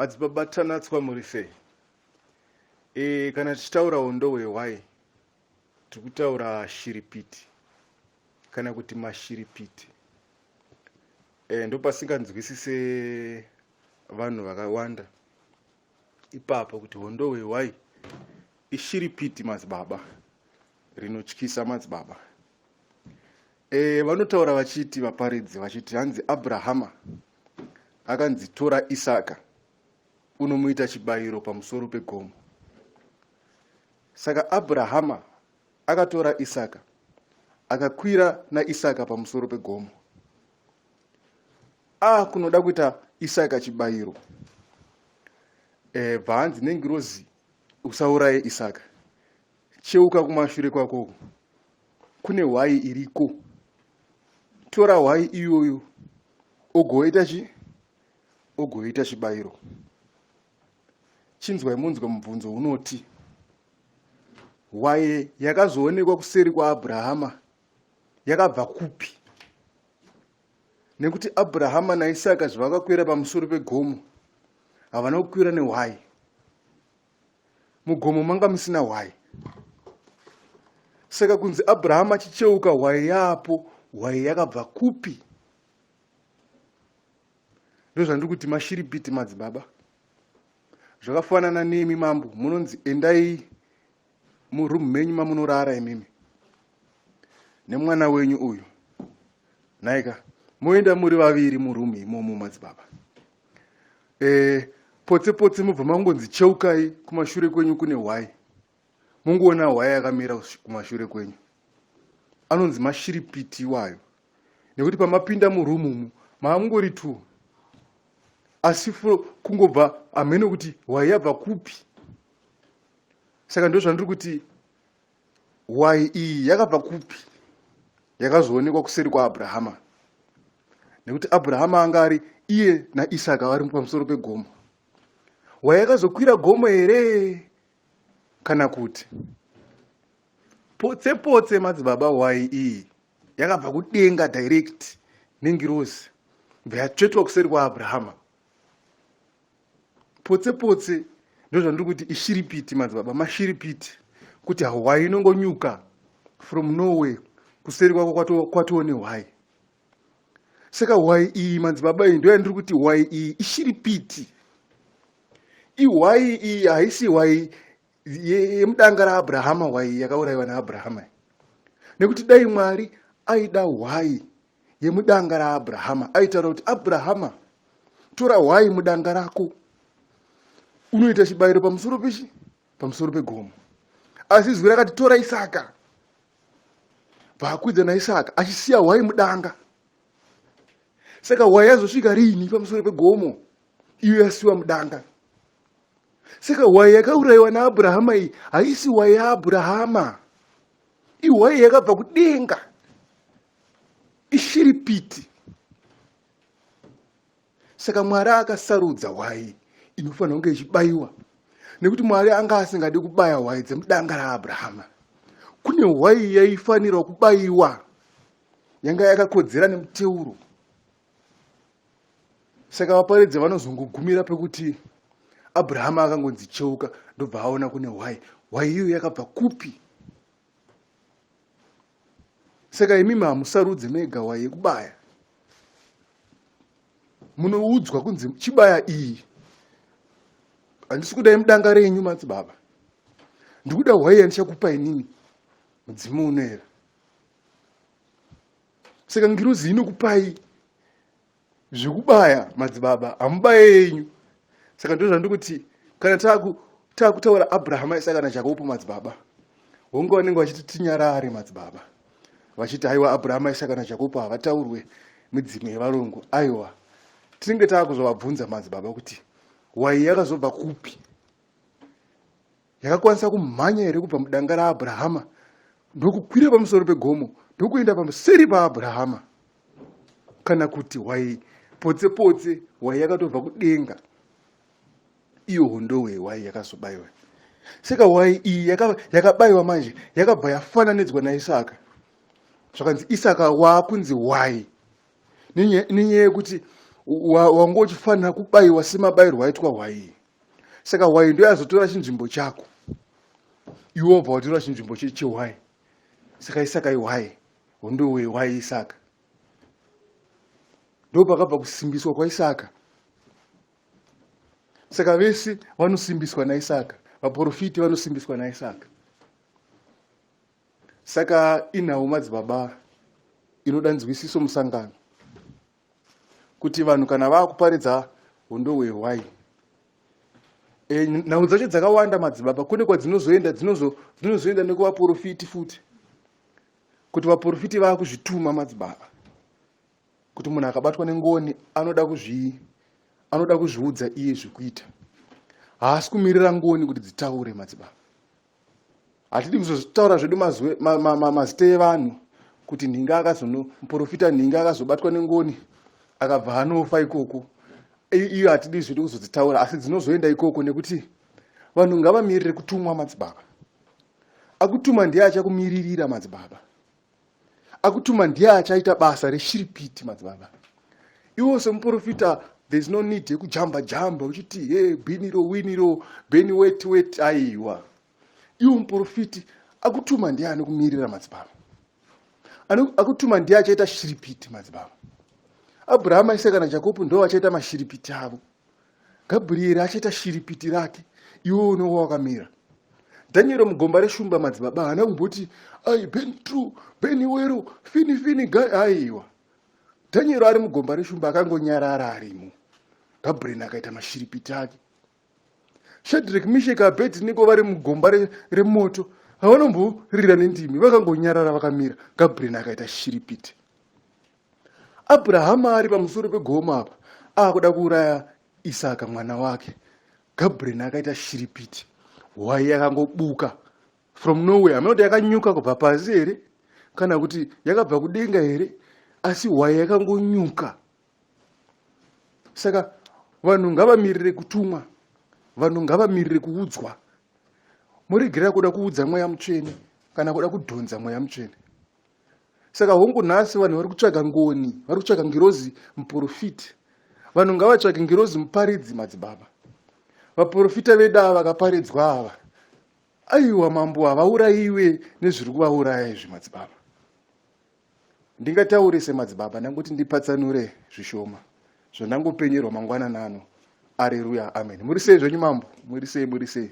Madzibaba tanatswa muri sei? Kana tichitaura hondo hwehwai tiri kutaura shiripiti kana kuti mashiripiti. Ndopasinganzwisise vanhu vakawanda ipapo kuti hondo hwehwai ishiripiti madzibaba, rinotyisa madzibaba. Vanotaura vachiti vaparidzi vachiti hanzi Abrahama akanzi tora Isaka unomuita chibayiro pamusoro pegomo. Saka Abrahama akatora Isaka akakwira naIsaka pamusoro pegomo. Kunoda kuita Isaka chibayiro. Bhanzi nengirozi usauraye Isaka. Cheuka kumashure kwako. Kune hwai iriko. Tora hwai iyoyo. Ogoita chibayiro. Chinzwai munzwa mubvunzo unoti hwai yakazoonekwa kuseri kwaAbrahama yakabva kupi? Nekuti Abrahama naIsaka zvavakakwira pamusoro pegomo havana kukwira nehwai. Mugomo manga musina hwai. Saka kunzi Abrahama achicheuka hwai yapo, hwai yakabva kupi? Ndozvandiri kuti mashiripiti madzibaba. Zvakafanana nemi mambo, munonzi endai murumu menyu mamunorara imimi nemwana wenyu uyu. Naika moenda muri vaviri murumu imomo madzibaba. Potse mubva mangonzi cheukai kumashure kwenyu kune hwai. Mungoona hwai yakamira kumashure kwenyu. Anonzi mashiripiti wayo. Nekuti pamapinda murumu maamungori tu. Asi kungobva amene kuti hwai yabva kupi? Saka ndozvandiri kuti hwai iyi yakabva kupi? Yakazoonekwa kuseri kwaAbrahama. Nekuti Abrahama angari iye naIsaka vari pamusoro pegomo. Hwai yakazokwira gomo here? Kana kuti potse madzibaba, hwai iyi yakabva kudenga direct nengirozi yatsvetwa kuseri kwaAbrahama. Potse ndozvandiri kuti ishiripiti madzibaba, mashiripiti, kuti hwai inongonyuka from nowhere kuseri kwako kwatone hwai. Saka hwai iyi madzibaba iyi ndoya ndiri kuti hwai iyi ishiripiti. Ihwai iyi haisi hwai yemudanga raAbrahama, hwai yakaurayiwa naAbrahama. Nekuti dai Mwari aida hwai yemudanga raAbrahama, aitaura kuti Abrahama, tora hwai mudanga rako unoita chibayiro pamusoro pechi? Pamusoro pegomo. Asi zwi rakati tora Isaka. Baakwidza naIsaka achisiya hwai mudanga. Saka hwai yazosvika rini pamusoro pegomo iyo yasiwa mudanga? Saka hwai yakaurayiwa naAbrahama iyi haisi hwai yaAbrahama. Ihwai yakabva kudenga. Ishiripiti. Saka Mwari akasarudza hwai inofanira kunge ichibayiwa. Nekuti Mwari anga asingadi kubaya hwai dzemudanga raAbrahama. Kune hwai yaifanirwa kubayiwa. Yanga yakakodzera nemuteuro. Saka vaparidzi vanozongogumira pekuti Abrahama akangonzi cheuka ndobva aona kune hwai. Hwai iyo yakabva kupi? Saka imimi hamusarudze mega hwai yekubaya. Munoudzwa kunzi chibaya iyi. Handisi kuda mudanga renyu madzibaba. Ndikuda hwai yandichakupa inini. Mudzimu unoera. Saka ngirozi inokupai zvekubaya madzibaba, hamubaye yenyu. Saka ndozvandiri kuti kana taakutaura Abrahama, Isaka naJakobo madzibaba, hongu vanenge vachiti tinyarare madzibaba. Vachiti haiwa Abrahama, Isaka naJakobo havataurwe midzimu yevarungu. Aiwa, tinenge taakuzovabvunza madzibaba kuti hwai yakazobva kupi? Yakakwanisa kumhanya here kubva mudanga raAbrahama ndokukwira pamusoro pegomo ndokuenda pamuseri paAbrahama? Kana kuti hwai potse hwai yakatobva kudenga? Iyo hondo hwehwai yakazobayiwa. Saka hwai iyi yakabayiwa manje yakabva yafananidzwa naIsaka. Zvakanzi Isaka waakunzi hwai. Nenyaya yekuti wanga uchifanira kubayiwa semabayirwo aitwa hwai. Saka hwai ndio yazotora chinzvimbo chako, iwe wabva watora chinzvimbo chehwai. Saka Isaka ihwai, hondo wehwai Isaka. Ndo pakabva kusimbiswa kwaIsaka. Saka vese vanosimbiswa naIsaka, vaprofiti vanosimbiswa naIsaka. Saka inhau madzibaba inoda nzwisiso musangano kuti vanhu kana vakuparidza hondo hwehwai, nhau dzacho dzakawanda madzibaba, kune kwadzinozoenda dzinozoenda nekuvaprofiti futi, kuti vaprofiti vakuzvituma madzibaba, kuti munhu akabatwa nengoni anoda kuzviudza iye zvekuita, haasi kumirira ngoni kuti dzitaure madzibaba. Hatidi kuzotaura zvedu mazita evanhu kuti muprofita nhinga akazobatwa nengoni akabva anofa ikoko, iyo hatidi zvedu kuzodzitaura, asi dzinozoenda ikoko nekuti vanhu ngavamirire kutumwa madzibaba. Akutuma ndiye achakumiririra madzibaba. Akutuma ndiye achaita basa reshiripiti madzibaba. Iwo semuprofita, there is no need yekujamba jamba uchiti hey biniro winiro beni wet aiwa. Iwo muprofiti akutuma ndiye anokumirira madzibaba. Akutuma ndiye achaita shiripiti madzibaba. Abrahama, Isaka naJakobo ndo achaita mashiripiti avo. Gabriel achaita shiripiti rake, iwo uno wakamira. Daniel mugomba reshumba madzibaba hana kumboti ai beni true beni wero fini aiwa. Daniel ari mugomba reshumba akangonyarara arimo. Gabriel akaita mashiripiti ake. Shadrach, Meshach, Abednego vari mugomba remoto havanomborira nendimi, vakangonyarara vakamira. Gabriel akaita shiripiti. Abrahama ari pamusoro pegoma apa akuda kuuraya Isaka mwana wake. Gabriel akaita shiripiti. Hwai yakangobuka from nowhere. Hamena kuti yakanyuka kubva pasi here kana kuti yakabva kudenga here, asi hwai yakangonyuka. Saka vanhu ngavamirire kutumwa, vanhu ngavamirire kuudzwa. Muregerera kuda kuudza mweya mutsvene kana kuda kudhonza mweya mutsvene. Saka hongu nhasi vanhu vari kutsvaga ngoni, vari kutsvaga ngirozi muprofiti. Vanhu ngavatsvage ngirozi muparidzi madzibaba. Vaprofita vedu ava vakaparidzwa ava, aiwa mambo havaurayiwe nezviri kuvauraya izvi madzibaba. Ndingataure semadzibaba ndanguti ndipatsanure zvishoma zvondangopenyerwa mangwanani ano. Aleluya, amen. Muri sei zvenyu mambo? Muri sei?